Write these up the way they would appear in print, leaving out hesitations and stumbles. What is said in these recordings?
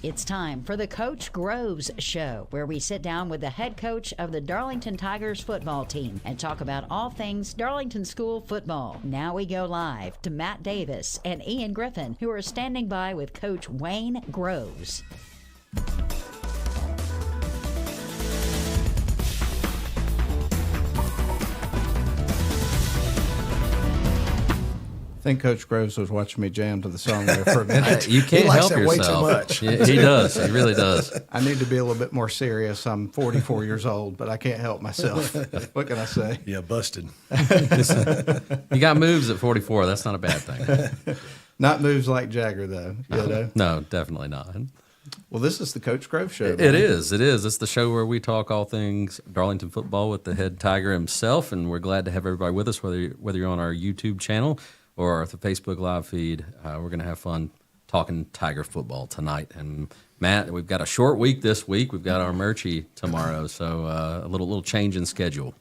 It's time for the Coach Groves Show, where we sit down with the head coach of the Darlington Tigers football team and talk about all things Darlington School football. Now we go live to Matt Davis and Ian Griffin, who are standing by with Coach Wayne Groves. I think Coach Groves was watching me jam to the song there for a minute. You can't help yourself. Way too much. Yeah, he does. He really does. I need to be a little bit more serious. I'm 44 years old, but I can't help myself. What can I say? Yeah, busted. You got moves at 44. That's not a bad thing. Not moves like Jagger, though. No, definitely not. Well, this is the Coach Groves Show. It is. It's the show where we talk all things Darlington football with the head Tiger himself, and we're glad to have everybody with us, whether you're on our YouTube channel or the Facebook live feed. We're going to have fun talking Tiger football tonight. And Matt, we've got a short week this week. We've got Armuchee tomorrow, so a little change in schedule.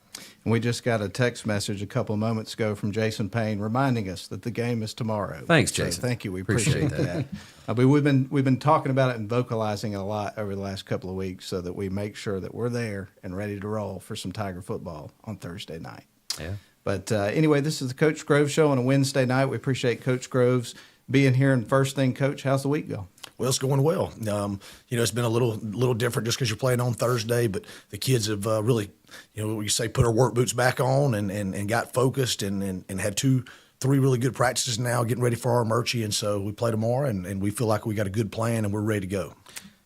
And we just got a text message a couple of moments ago from Jason Payne reminding us that the game is tomorrow. Thanks, Jason. So thank you. We appreciate that. But we've been talking about it and vocalizing it a lot over the last couple of weeks so that we make sure that we're there and ready to roll for some Tiger football on Thursday night. Yeah. But anyway, this is the Coach Groves Show on a Wednesday night. We appreciate Coach Groves being here. And first thing, Coach, how's the week go? Well, it's going well. It's been a little different just because you're playing on Thursday, but the kids have really, you say, put our work boots back on and got focused and had 2-3 really good practices now, getting ready for our Armuchee. And so we play tomorrow, and we feel like we got a good plan and we're ready to go.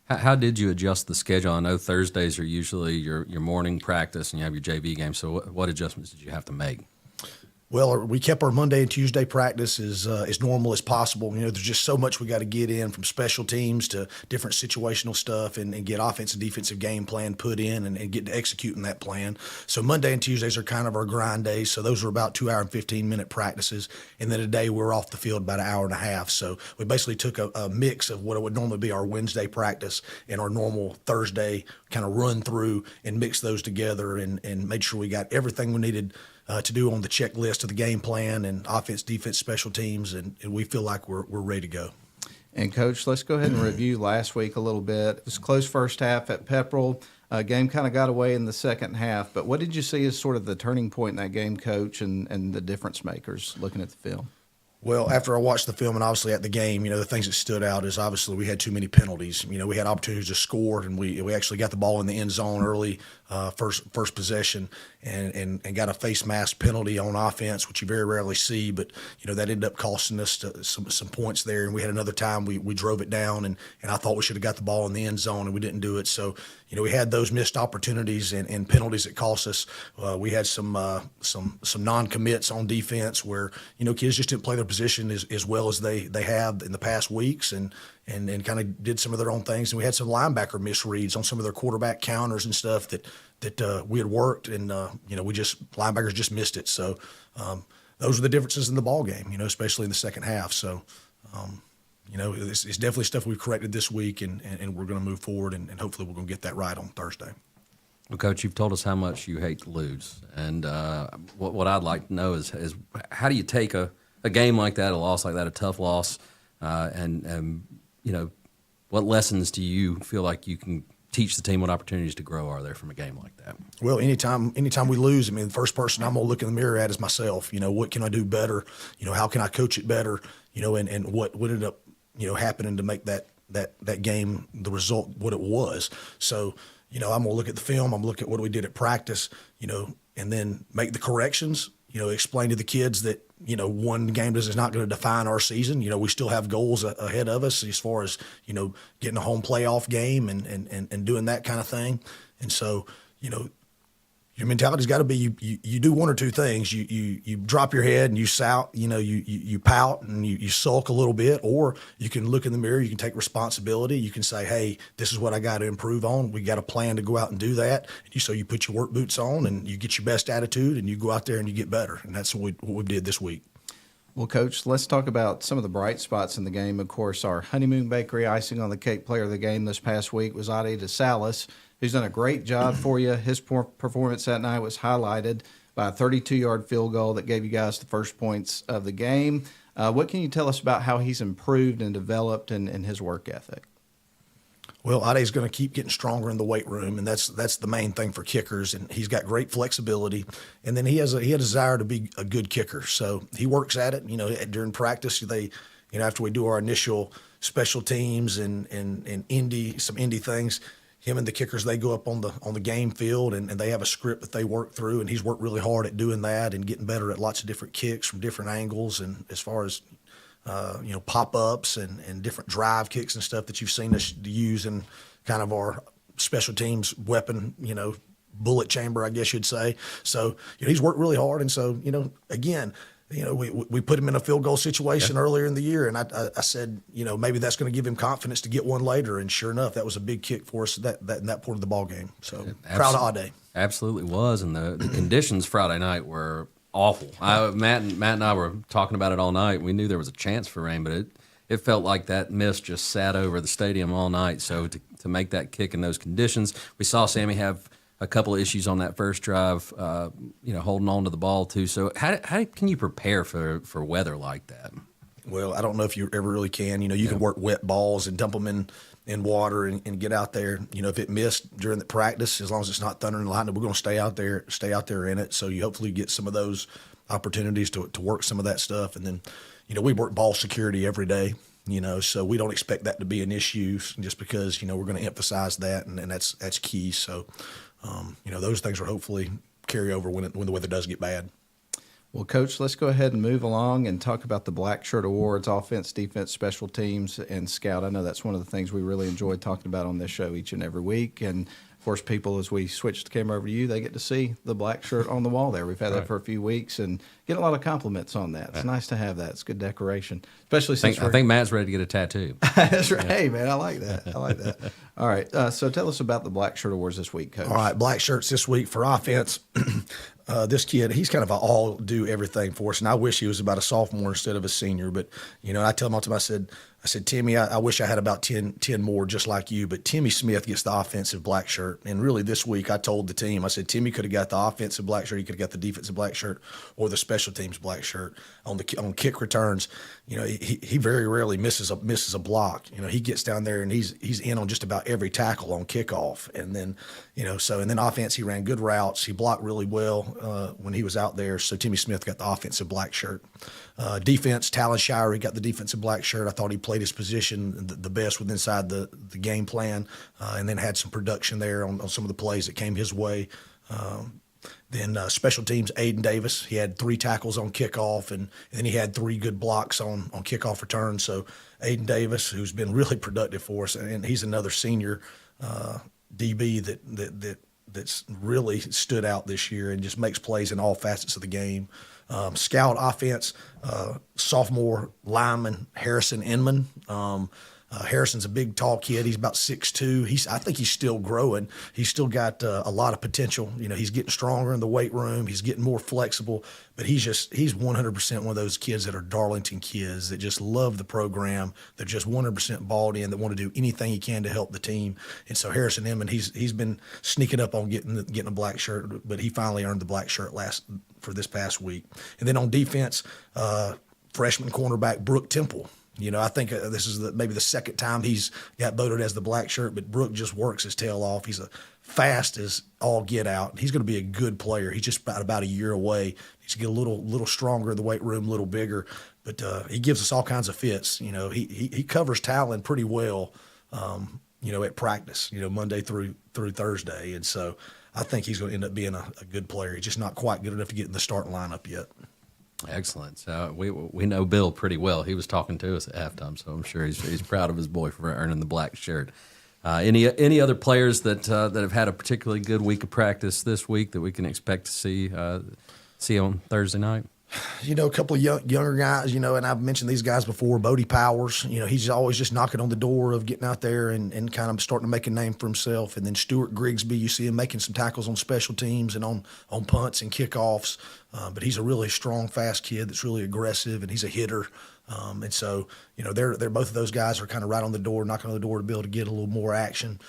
How did you adjust the schedule? I know Thursdays are usually your morning practice and you have your JV game. So what adjustments did you have to make? Well, we kept our Monday and Tuesday practice as normal as possible. There's just so much we got to get in, from special teams to different situational stuff, and get offensive and defensive game plan put in and get to executing that plan. So Monday and Tuesdays are kind of our grind days. So those are about 2 hour and 15-minute practices. And then today we're off the field about an hour and a half. So we basically took a mix of what would normally be our Wednesday practice and our normal Thursday kind of run through and mix those together and made sure we got everything we needed to do on the checklist of the game plan and offense, defense, special teams, and we feel like we're ready to go. And, Coach, let's go ahead and review last week a little bit. It was a close first half at Pepperell. Game kind of got away in the second half. But what did you see as sort of the turning point in that game, Coach, and the difference makers looking at the film? Well, after I watched the film and obviously at the game, the things that stood out is obviously we had too many penalties. We had opportunities to score, and we actually got the ball in the end zone early, first possession, and got a face mask penalty on offense, which you very rarely see. But that ended up costing us some points there. And we had another time we drove it down, and I thought we should have got the ball in the end zone, and we didn't do it. So we had those missed opportunities and penalties that cost us. We had some non-commits on defense where kids just didn't play their position as well as they have in the past weeks, and kind of did some of their own things. And we had some linebacker misreads on some of their quarterback counters and stuff that we had worked, and linebackers just missed it. So those are the differences in the ball game, especially in the second half. So it's definitely stuff we've corrected this week, and we're going to move forward, and hopefully we're going to get that right on Thursday. Well, Coach, you've told us how much you hate to lose, and what I'd like to know is how do you take a game like that, a loss like that, a tough loss, and what lessons do you feel like you can teach the team? What opportunities to grow are there from a game like that? Well, anytime we lose, the first person I'm going to look in the mirror at is myself. What can I do better? How can I coach it better? And what ended up, happening to make that game, the result, what it was. So, I'm going to look at the film. I'm going to look at what we did at practice, and then make the corrections, explain to the kids that, one game is not going to define our season. We still have goals ahead of us as far as, getting a home playoff game and doing that kind of thing. And so, your mentality's got to be you do one or two things. You drop your head and you you pout and you sulk a little bit, or you can look in the mirror, you can take responsibility, you can say, hey, this is what I got to improve on. We got a plan to go out and do that. So you put your work boots on and you get your best attitude and you go out there and you get better. And that's what we did this week. Well, Coach, let's talk about some of the bright spots in the game. Of course, our Honeymoon Bakery icing on the cake player of the game this past week was Ade DeSalis, who's done a great job for you. His performance that night was highlighted by a 32-yard field goal that gave you guys the first points of the game. What can you tell us about how he's improved and developed in his work ethic? Well, Ade's going to keep getting stronger in the weight room, and that's the main thing for kickers. And he's got great flexibility, and then he had a desire to be a good kicker. So he works at it. During practice, after we do our initial special teams and some indie things, him and the kickers, they go up on the game field and they have a script that they work through, and he's worked really hard at doing that and getting better at lots of different kicks from different angles, and as far as pop-ups and different drive kicks and stuff that you've seen us use in kind of our special teams weapon, bullet chamber, I guess you'd say. So, he's worked really hard. And so, again, we put him in a field goal situation earlier in the year, and I said, maybe that's going to give him confidence to get one later. And sure enough, that was a big kick for us in that part of the ball game. So proud of Ade. Absolutely was. And the conditions Friday night were awful. Matt and I were talking about it all night. We knew there was a chance for rain, but it felt like that mist just sat over the stadium all night. So to make that kick in those conditions, we saw Sammy have a couple of issues on that first drive, holding on to the ball too. So how can you prepare for weather like that? Well, I don't know if you ever really can. You can work wet balls and dump them in water and get out there. If it missed during the practice, as long as it's not thunder and lightning, we're going to stay out there in it. So you hopefully get some of those opportunities to work some of that stuff. And then, we work ball security every day, so we don't expect that to be an issue just because, we're going to emphasize that, and that's key. So, those things will hopefully carry over when the weather does get bad. Well, Coach, let's go ahead and move along and talk about the Black Shirt Awards, offense, defense, special teams, and scout. I know that's one of the things we really enjoy talking about on this show each and every week. And, of course, people, as we switch the camera over to you, they get to see the black shirt on the wall there. We've had that for a few weeks and get a lot of compliments on that. It's nice to have that. It's good decoration, especially since I think Matt's ready to get a tattoo. That's right. Hey, man, I like that. All right. So tell us about the Black Shirt Awards this week, Coach. All right. Black shirts this week for offense. this kid, he's kind of an all do everything for us, and I wish he was about a sophomore instead of a senior. But I tell him all the time, I said, Timmy, I wish I had about 10 more just like you. But Timmy Smith gets the offensive black shirt, and really this week I told the team, I said Timmy could have got the offensive black shirt, he could have got the defensive black shirt, or the special teams black shirt on kick returns. He very rarely misses a block. He gets down there and he's in on just about every tackle on kickoff, and then and then offense, he ran good routes, he blocked really well when he was out there. So Timmy Smith got the offensive black shirt. Defense, Talon Shirey got the defensive black shirt. I thought he played his position the best with inside the game plan, and then had some production there on some of the plays that came his way. Then special teams, Aiden Davis, he had 3 tackles on kickoff, and then he had 3 good blocks on kickoff return. So Aiden Davis, who's been really productive for us, and he's another senior DB that's really stood out this year and just makes plays in all facets of the game. Scout offense, sophomore lineman Harrison Inman. Harrison's a big, tall kid. He's about 6'2". I think he's still growing. He's still got a lot of potential. He's getting stronger in the weight room. He's getting more flexible. But he's 100% one of those kids that are Darlington kids that just love the program. They're just 100% balled in, that want to do anything he can to help the team. And so Harrison Inman, he's been sneaking up on getting a black shirt, but he finally earned the black shirt for this past week. And then on defense, freshman cornerback Brooke Temple. I think this is maybe the second time he's got voted as the black shirt, but Brooke just works his tail off. He's fast as all get out. He's going to be a good player. He's just about a year away. He's going to get a little stronger in the weight room, a little bigger, but he gives us all kinds of fits. He covers Talon pretty well, at practice, Monday through Thursday. And so I think he's going to end up being a good player. He's just not quite good enough to get in the starting lineup yet. Excellent. So we know Bill pretty well. He was talking to us at halftime, so I'm sure he's proud of his boy for earning the black shirt. Any other players that have had a particularly good week of practice this week that we can expect to see on Thursday night? A couple of younger guys, and I've mentioned these guys before. Bodie Powers, he's always just knocking on the door of getting out there and kind of starting to make a name for himself. And then Stuart Grigsby, you see him making some tackles on special teams and on punts and kickoffs. But he's a really strong, fast kid that's really aggressive, and he's a hitter. And so, they're both of those guys are kind of right on the door, knocking on the door to be able to get a little more action.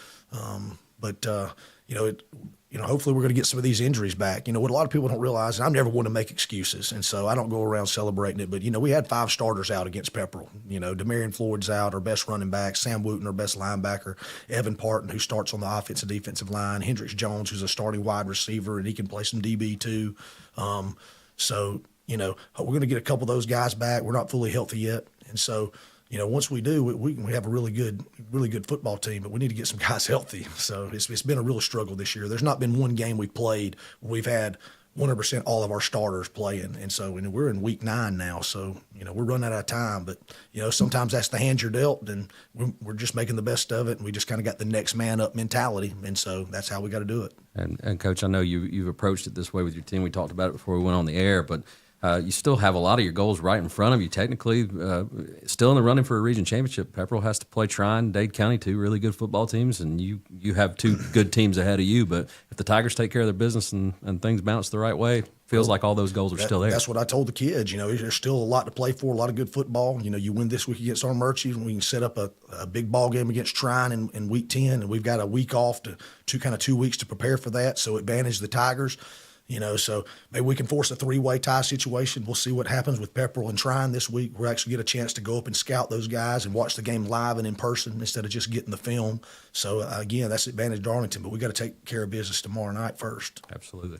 Hopefully we're going to get some of these injuries back. What a lot of people don't realize, and I'm never one to make excuses, and so I don't go around celebrating it, but, we had 5 starters out against Pepperell. Demarion Floyd's out, our best running back, Sam Wooten, our best linebacker, Evan Parton, who starts on the offensive defensive line, Hendrix Jones, who's a starting wide receiver, and he can play some DB too. We're going to get a couple of those guys back. We're not fully healthy yet, and so once we do, we have a really good football team, but we need to get some guys healthy. So it's been a real struggle this year. There's not been one game we've played where we've had 100% all of our starters playing. And so we're in week 9 now, so we're running out of time. But sometimes that's the hand you're dealt, and we're just making the best of it, and we just kind of got the next man up mentality, and so that's how we got to do it. And Coach, I know you've approached it this way with your team. We talked about it before we went on the air, but you still have a lot of your goals right in front of you. Technically, still in the running for a region championship. Pepperell has to play Trine, Dade County, 2 really good football teams, and you have 2 good teams ahead of you. But if the Tigers take care of their business and things bounce the right way, feels like all those goals are still there. That's what I told the kids. There's still a lot to play for, a lot of good football. You win this week against Armuchee, and we can set up a big ball game against Trine in week 10, and we've got a week off to 2 weeks to prepare for that, so advantage the Tigers. So maybe we can force a 3-way tie situation. We'll see what happens with Pepperell and Trine this week. We'll actually get a chance to go up and scout those guys and watch the game live and in person instead of just getting the film. So, again, that's advantage Darlington, but we got to take care of business tomorrow night first. Absolutely.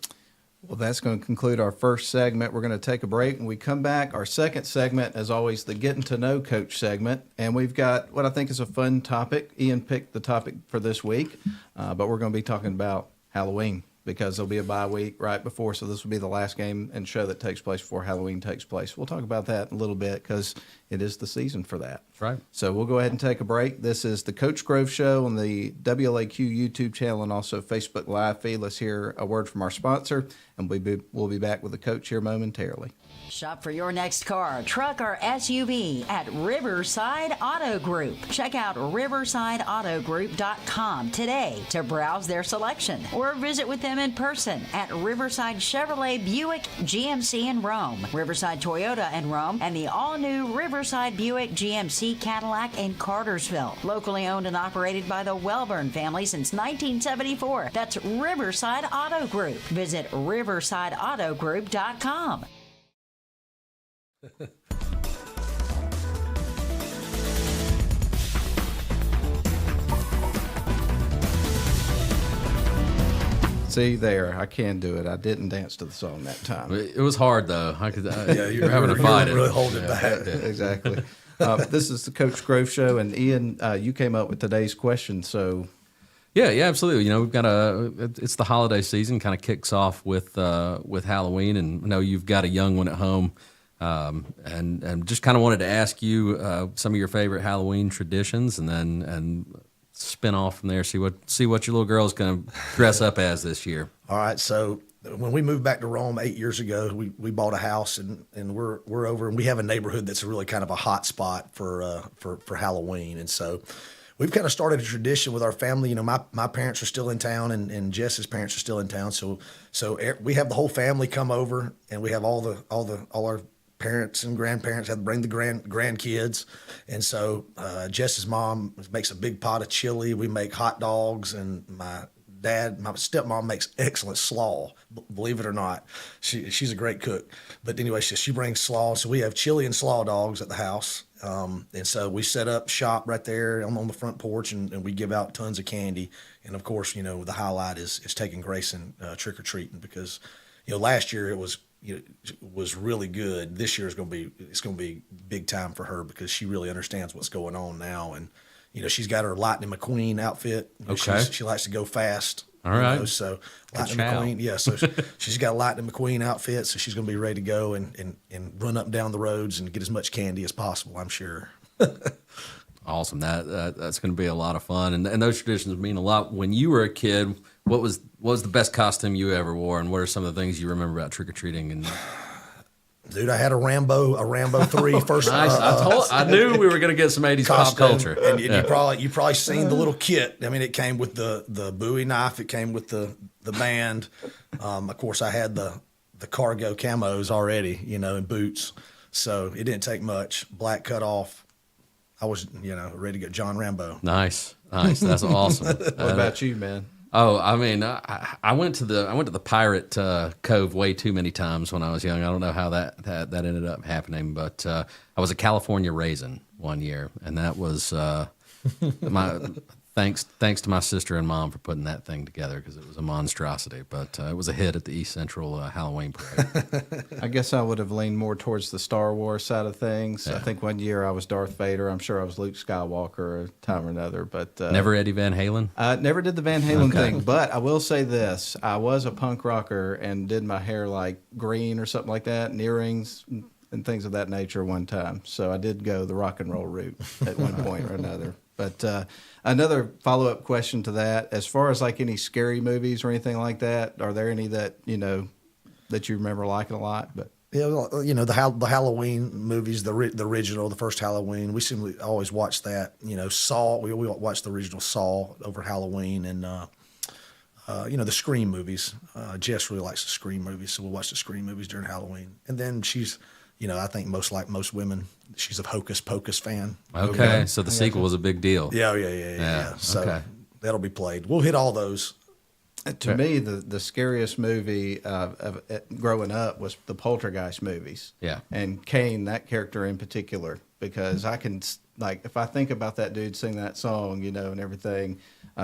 Well, that's going to conclude our first segment. We're going to take a break. When we come back, our second segment, as always, the Getting to Know Coach segment. And we've got what I think is a fun topic. Ian picked the topic for this week, but we're going to be talking about Halloween, because there'll be a bye week right before, so this will be the last game and show that takes place before Halloween takes place. We'll talk about that in a little bit because it is the season for that. That's right. So we'll go ahead and take a break. This is the Coach Grove Show on the WLAQ YouTube channel and also Facebook Live feed. Let's hear a word from our sponsor, and we'll be back with the coach here momentarily. Shop for your next car, truck, or SUV at Riverside Auto Group. Check out riversideautogroup.com today to browse their selection or visit with them in person at Riverside Chevrolet Buick GMC in Rome, Riverside Toyota in Rome, and the all-new Riverside Buick GMC Cadillac in Cartersville. Locally owned and operated by the Welburn family since 1974. That's Riverside Auto Group. Visit riversideautogroup.com. See there, I can do it. I didn't dance to the song that time. It was hard though. You're having to You're fight it. really holding it back. Exactly. This is the Coach Grove Show, and Ian, you came up with today's question, so. Yeah, absolutely. We've got it's the holiday season, kind of kicks off with Halloween, and I know you've got a young one at home, and just kind of wanted to ask you some of your favorite Halloween traditions, and spin off from there. See what your little girl's going to dress up as this year. All right, so when we moved back to Rome 8 years ago, we bought a house and we're over, and we have a neighborhood that's really kind of a hot spot for Halloween, and so we've kind of started a tradition with our family. My parents are still in town, and Jess's parents are still in town, so we have the whole family come over, and we have all our parents and grandparents have to bring the grandkids, and so Jess's mom makes a big pot of chili. We make hot dogs, and my stepmom makes excellent slaw. Believe it or not, she's a great cook. But anyway, she brings slaw, so we have chili and slaw dogs at the house. And so we set up shop right there on the front porch, and we give out tons of candy. And of course, the highlight is taking Grayson trick or treating, because last year it was really good. This year it's going to be big time for her, because she really understands what's going on now. And she's got her Lightning McQueen outfit. Okay. She likes to go fast. All right. So Lightning McQueen, yeah. So she's got a Lightning McQueen outfit, so she's going to be ready to go and run up and down the roads and get as much candy as possible, I'm sure. Awesome. That's going to be a lot of fun, and those traditions mean a lot. When you were a kid, what was the best costume you ever wore, and what are some of the things you remember about trick or treating? And dude, I had a Rambo 3 first. Nice. I knew we were going to get some 80s pop culture. And you probably seen the little kit. I mean, it came with the Bowie knife. It came with the band. Of course, I had the cargo camos already, and boots. So it didn't take much. Black cut off. I was, ready to go. John Rambo. Nice. That's awesome. What about you, man? Oh, I mean, I went to the Pirate Cove way too many times when I was young. I don't know how that ended up happening, but I was a California raisin one year, and that was my thanks to my sister and mom for putting that thing together, because it was a monstrosity. But it was a hit at the East Central Halloween parade. I guess I would have leaned more towards the Star Wars side of things. Yeah. I think one year I was Darth Vader. I'm sure I was Luke Skywalker a time or another. But Never Eddie Van Halen? Never did the Van Halen thing. But I will say this. I was a punk rocker and did my hair like green or something like that, and earrings and things of that nature one time. So I did go the rock and roll route at one point or another. But another follow-up question to that, as far as like any scary movies or anything like that, are there any that that you remember liking a lot? But Yeah, the Halloween movies, the original, the first Halloween. We simply always watch that. Saw. We watched the original Saw over Halloween, and the Scream movies. Jess really likes the Scream movies, so we'll watch the Scream movies during Halloween. And then she's, I think most women, she's a Hocus Pocus fan. Okay, so the sequel was a big deal. Yeah. So okay. that'll be played. We'll hit all those. to me, the scariest movie of growing up was the Poltergeist movies. Yeah. And Kane, that character in particular, because I can, like, if I think about that dude sing that song, and everything,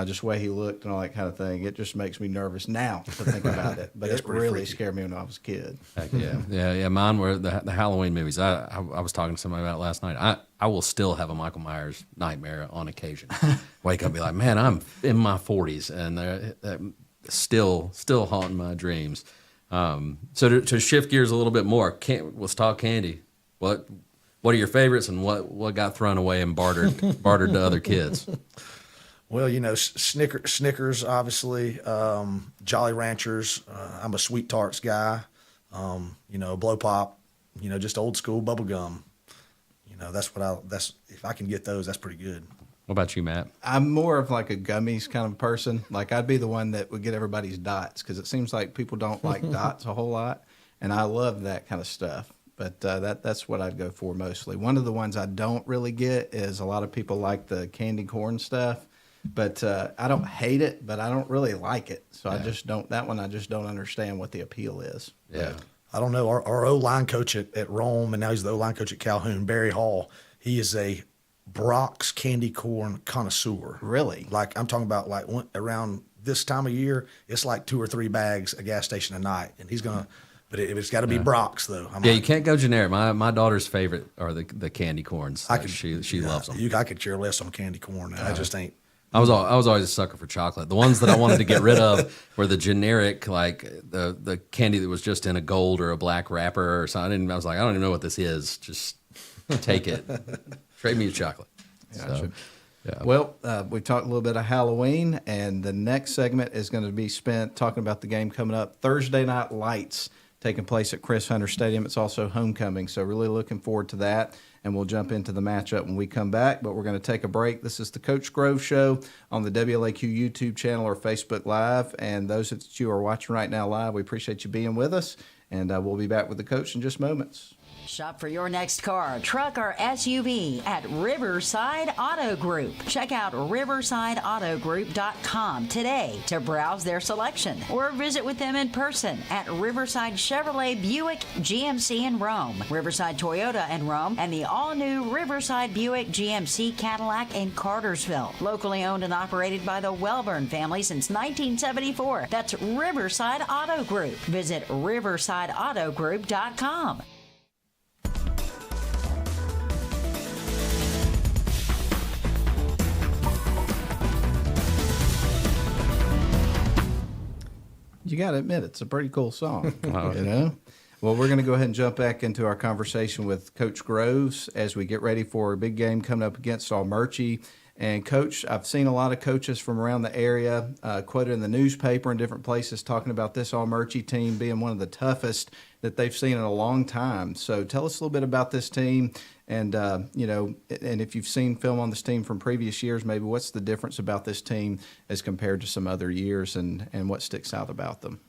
just the way he looked and all that kind of thing, it just makes me nervous now to think about it. But it really freaky. Scared me when I was a kid. Heck yeah. Mine were the Halloween movies. I was talking to somebody about it last night. I will still have a Michael Myers nightmare on occasion. Wake up and be like, man, I'm in my 40s and they're still haunting my dreams. So to shift gears a little bit more, let's talk candy. What are your favorites and what got thrown away and bartered to other kids? Well, Snickers, obviously, Jolly Ranchers. I'm a Sweet Tarts guy. Blow pop. Just old school bubble gum. That's if I can get those, that's pretty good. What about you, Matt? I'm more of like a gummies kind of person. Like I'd be the one that would get everybody's dots because it seems like people don't like dots a whole lot, and I love that kind of stuff. But that's what I'd go for mostly. One of the ones I don't really get is a lot of people like the candy corn stuff, but I don't hate it, but I don't really like it. So I just don't. That one I just don't understand what the appeal is. Yeah. I don't know. Our O-line coach at Rome, and now he's the O-line coach at Calhoun, Barry Hall, he is a Brock's candy corn connoisseur. Really? Like I'm talking about around this time of year, it's like 2 or 3 bags a gas station a night. And he's going to, but it's got to be Brock's though. You can't go generic. My daughter's favorite are the candy corns. She loves them. I could care less on candy corn. I just ain't. I was always a sucker for chocolate. The ones that I wanted to get rid of were the generic, like the candy that was just in a gold or a black wrapper or something. I was like, I don't even know what this is. Just take it. Trade me your chocolate. Gotcha. So, yeah. Well, we talked a little bit of Halloween, and the next segment is going to be spent talking about the game coming up, Thursday Night Lights, taking place at Chris Hunter Stadium. It's also homecoming, so really looking forward to that. And we'll jump into the matchup when we come back. But we're going to take a break. This is the Coach Grove Show on the WLAQ YouTube channel or Facebook Live. And those that you are watching right now live, we appreciate you being with us. And we'll be back with the coach in just moments. Shop for your next car, truck, or SUV at Riverside Auto Group. Check out riversideautogroup.com today to browse their selection or visit with them in person at Riverside Chevrolet Buick GMC in Rome, Riverside Toyota in Rome, and the all-new Riverside Buick GMC Cadillac in Cartersville. Locally owned and operated by the Welburn family since 1974. That's Riverside Auto Group. Visit riversideautogroup.com. You got to admit, it's a pretty cool song, Well, we're going to go ahead and jump back into our conversation with Coach Groves as we get ready for a big game coming up against Armuchee. And, Coach, I've seen a lot of coaches from around the area quoted in the newspaper and different places talking about this Armuchee team being one of the toughest that they've seen in a long time. So tell us a little bit about this team and, and if you've seen film on this team from previous years, maybe what's the difference about this team as compared to some other years and what sticks out about them?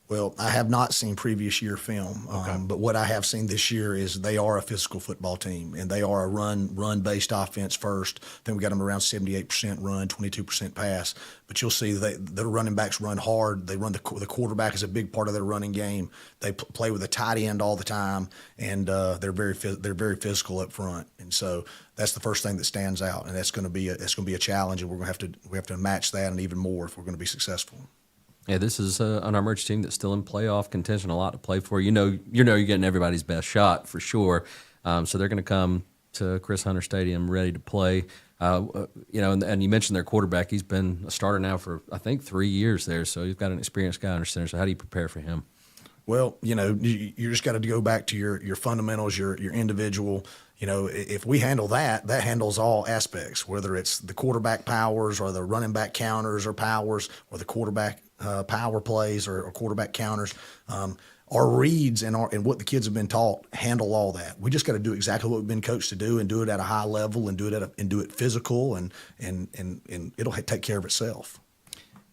Well, I have not seen previous year film, but what I have seen this year is they are a physical football team, and they are a run-based offense first. I think we got them around 78% run, 22% pass. But you'll see their running backs run hard. They run the quarterback is a big part of their running game. They play with a tight end all the time, and they're very physical up front. And so that's the first thing that stands out, and that's going to be a challenge, and we have to match that and even more if we're going to be successful. Yeah, this is an Armuchee team that's still in playoff contention, a lot to play for. You're getting everybody's best shot for sure. So they're going to come to Chris Hunter Stadium ready to play. And you mentioned their quarterback. He's been a starter now for, I think, 3 years there. So you've got an experienced guy under center. So how do you prepare for him? Well, you just got to go back to your fundamentals, your individual. If we handle that handles all aspects, whether it's the quarterback powers or the running back counters or powers or the quarterback power plays or quarterback counters. Our reads and what the kids have been taught handle all that. We just got to do exactly what we've been coached to do and do it at a high level and do it physical and it'll take care of itself.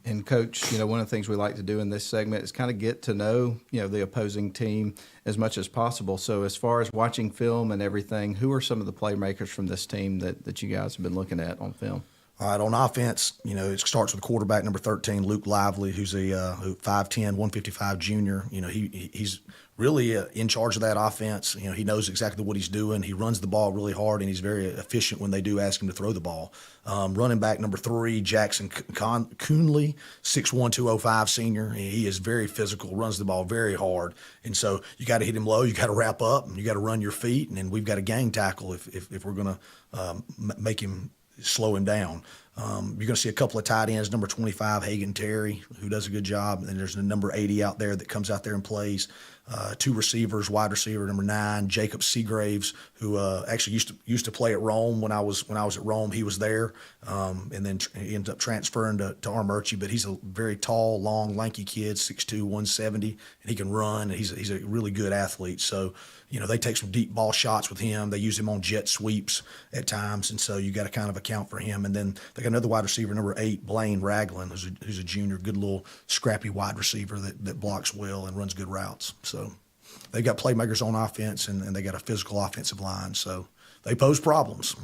And Coach, one of the things we like to do in this segment is kind of get to know, the opposing team as much as possible. So as far as watching film and everything, who are some of the playmakers from this team that you guys have been looking at on film? All right, on offense, it starts with quarterback number 13, Luke Lively, who's a 5'10", 155 junior. He's really in charge of that offense. He knows exactly what he's doing. He runs the ball really hard, and he's very efficient when they do ask him to throw the ball. Running back number 3, Jackson Coonley, 6'1", 205 senior. He is very physical, runs the ball very hard. And so you got to hit him low, you got to wrap up, and you got to run your feet, and then we've got to gang tackle if we're going to make him slow him down. You're going to see a couple of tight ends, number 25, Hagan Terry, who does a good job. And then there's a number 80 out there that comes out there and plays. 2 receivers, wide receiver number 9, Jacob Seagraves, who actually used to play at Rome when I was at Rome. He was there, and then he ended up transferring to Armuchee. But he's a very tall, long, lanky kid, 6'2", 170, and he can run. And he's a really good athlete. So, they take some deep ball shots with him. They use him on jet sweeps at times, and so you got to kind of account for him. And then they got another wide receiver, number 8, Blaine Ragland, who's a junior, good little scrappy wide receiver that blocks well and runs good routes. So they got playmakers on offense, and they got a physical offensive line. So they pose problems.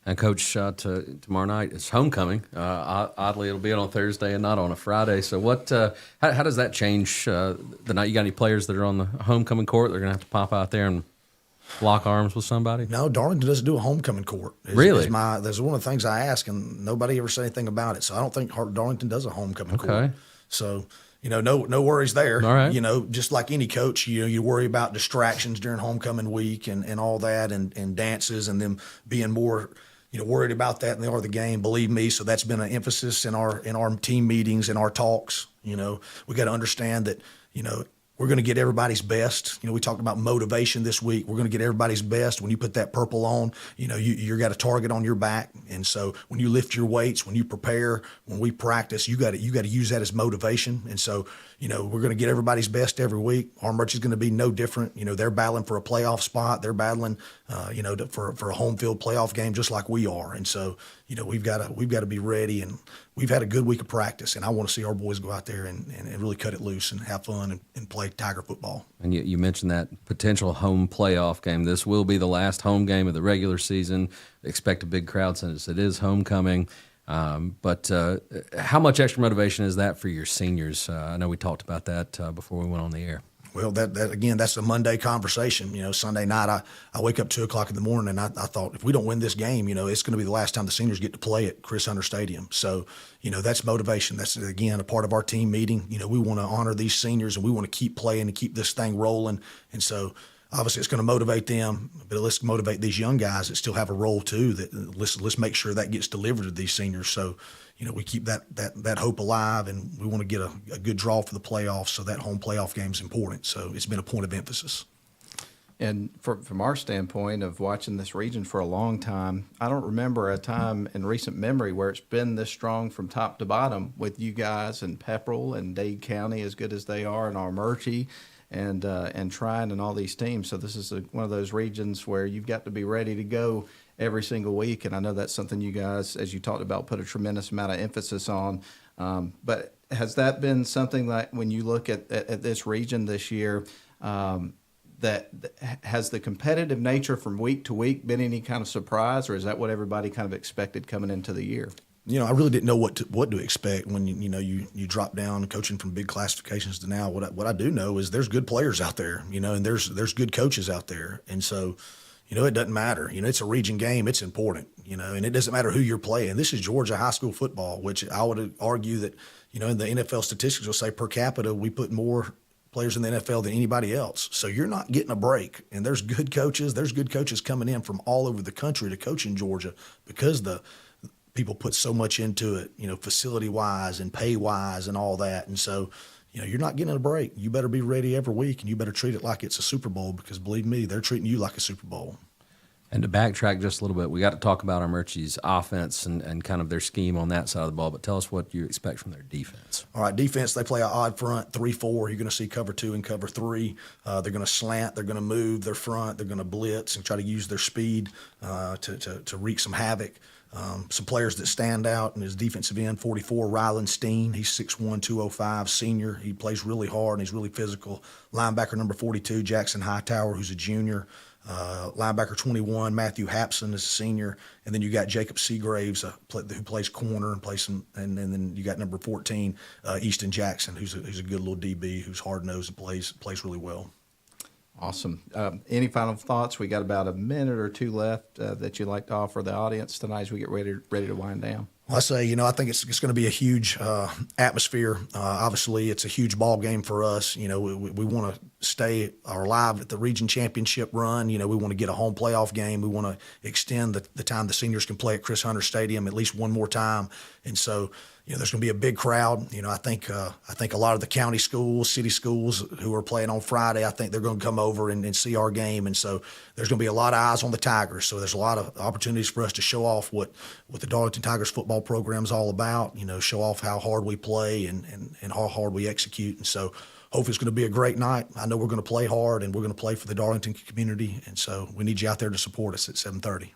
And Coach, tomorrow night it's homecoming. Oddly, it'll be on Thursday and not on a Friday. So how does that change the night? You got any players that are on the homecoming court? They're going to have to pop out there and lock arms with somebody? No, Darlington doesn't do a homecoming court. Really? That's one of the things I ask, and nobody ever said anything about it. So I don't think Darlington does a homecoming court. So, no worries there. All right. Just like any coach, you worry about distractions during homecoming week and all that and dances and them being more worried about that than they are the game. Believe me. So that's been an emphasis in our team meetings and our talks. We got to understand that, we're going to get everybody's best. We talked about motivation this week. We're going to get everybody's best. When you put that purple on, you got a target on your back. And so when you lift your weights, when you prepare, when we practice, you got to use that as motivation. And so, we're going to get everybody's best every week. Armuchee is going to be no different. They're battling for a playoff spot. They're battling, for a home field playoff game just like we are. And so, we've got to be ready. And we've had a good week of practice, and I want to see our boys go out there and really cut it loose and have fun and play Tiger football. And you mentioned that potential home playoff game. This will be the last home game of the regular season. Expect a big crowd since it is homecoming. But how much extra motivation is that for your seniors? I know we talked about that before we went on the air. Well, that again, that's a Monday conversation. Sunday night, I wake up 2:00 in the morning, and I thought, if we don't win this game, it's going to be the last time the seniors get to play at Chris Hunter Stadium. So, that's motivation. That's, again, a part of our team meeting. We want to honor these seniors, and we want to keep playing and keep this thing rolling. And so, obviously, it's going to motivate them, but let's motivate these young guys that still have a role too. That let's make sure that gets delivered to these seniors. So, we keep that hope alive, and we want to get a good draw for the playoffs. So that home playoff game is important. So it's been a point of emphasis. And from our standpoint of watching this region for a long time, I don't remember a time in recent memory where it's been this strong from top to bottom with you guys and Pepperell and Dade County, as good as they are, and Armuchee and Trine and all these teams. So this is one of those regions where you've got to be ready to go every single week. And I know that's something you guys, as you talked about, put a tremendous amount of emphasis on. But has that been something that when you look at this region this year, that has the competitive nature from week to week been any kind of surprise, or is that what everybody kind of expected coming into the year? I really didn't know what to expect when you drop down coaching from big classifications to now. What I do know is there's good players out there, and there's good coaches out there, and so it doesn't matter. It's a region game. It's important, and it doesn't matter who you're playing. This is Georgia high school football, which I would argue that in the NFL statistics will say per capita we put more players in the NFL than anybody else. So you're not getting a break. And there's good coaches. There's good coaches coming in from all over the country to coach in Georgia because the people put so much into it, facility-wise and pay-wise and all that. And so, you're not getting a break. You better be ready every week, and you better treat it like it's a Super Bowl because, believe me, they're treating you like a Super Bowl. And to backtrack just a little bit, we got to talk about Armuchee's offense and kind of their scheme on that side of the ball, but tell us what you expect from their defense. All right, defense, they play an odd front, 3-4. You're going to see cover 2 and cover 3. They're going to slant. They're going to move their front. They're going to blitz and try to use their speed to wreak some havoc. Some players that stand out in his defensive end, 44, Rylan Steen. He's 6'1", 205, senior. He plays really hard, and he's really physical. Linebacker number 42, Jackson Hightower, who's a junior. Linebacker 21, Matthew Hapson is a senior. And then you got Jacob Seagraves, who plays corner and plays some. And then you got number 14, Easton Jackson, who's a good little DB, who's hard-nosed and plays really well. Awesome. Any final thoughts? We got about a minute or two left that you'd like to offer the audience tonight as we get ready to wind down. Well, I say, I think it's going to be a huge atmosphere. Obviously, it's a huge ball game for us. We want to stay alive at the region championship run. We want to get a home playoff game. We want to extend the time the seniors can play at Chris Hunter Stadium at least one more time. And so, there's going to be a big crowd. I think a lot of the county schools, city schools who are playing on Friday, I think they're going to come over and see our game. And so there's going to be a lot of eyes on the Tigers. So there's a lot of opportunities for us to show off what the Darlington Tigers football program is all about. Show off how hard we play and how hard we execute. And so hopefully it's going to be a great night. I know we're going to play hard and we're going to play for the Darlington community. And so we need you out there to support us at 7:30.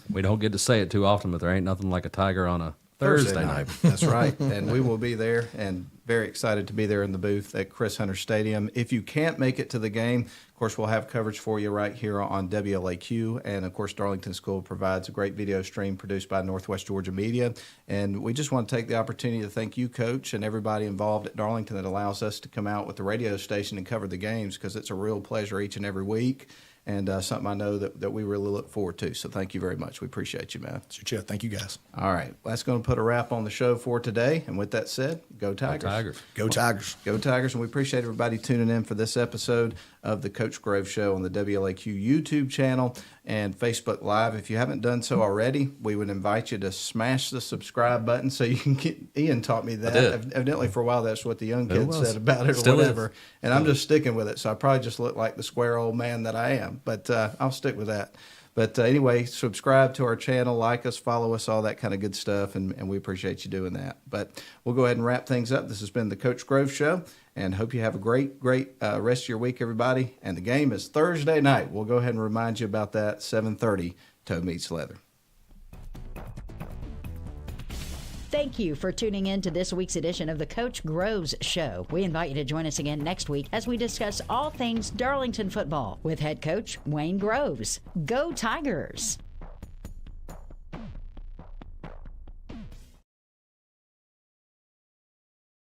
We don't get to say it too often, but there ain't nothing like a Tiger on a Thursday night. That's right. And we will be there and very excited to be there in the booth at Chris Hunter Stadium. If you can't make it to the game, of course, we'll have coverage for you right here on WLAQ. And, of course, Darlington School provides a great video stream produced by Northwest Georgia Media. And we just want to take the opportunity to thank you, Coach, and everybody involved at Darlington that allows us to come out with the radio station and cover the games, because it's a real pleasure each and every week. And something I know that we really look forward to. So thank you very much. We appreciate you, man. Sure, thank you, guys. All right. Well, that's going to put a wrap on the show for today. And with that said, go Tigers. Go Tigers. Go Tigers. Go Tigers. And we appreciate everybody tuning in for this episode of the Coach Grove Show on the WLAQ YouTube channel and Facebook Live. If you haven't done so already, we would invite you to smash the subscribe button so you can get – Ian taught me that. Evidently, for a while, that's what the young kids said about it or whatever. And I'm just sticking with it. So I probably just look like the square old man that I am. But I'll stick with that. But anyway, subscribe to our channel, like us, follow us, all that kind of good stuff, and we appreciate you doing that. But we'll go ahead and wrap things up. This has been the Coach Grove Show, and hope you have a great rest of your week, everybody. And the game is Thursday night. We'll go ahead and remind you about that, 7:30, Toe Meets Leather. Thank you for tuning in to this week's edition of the Coach Groves Show. We invite you to join us again next week as we discuss all things Darlington football with head coach Wayne Groves. Go Tigers!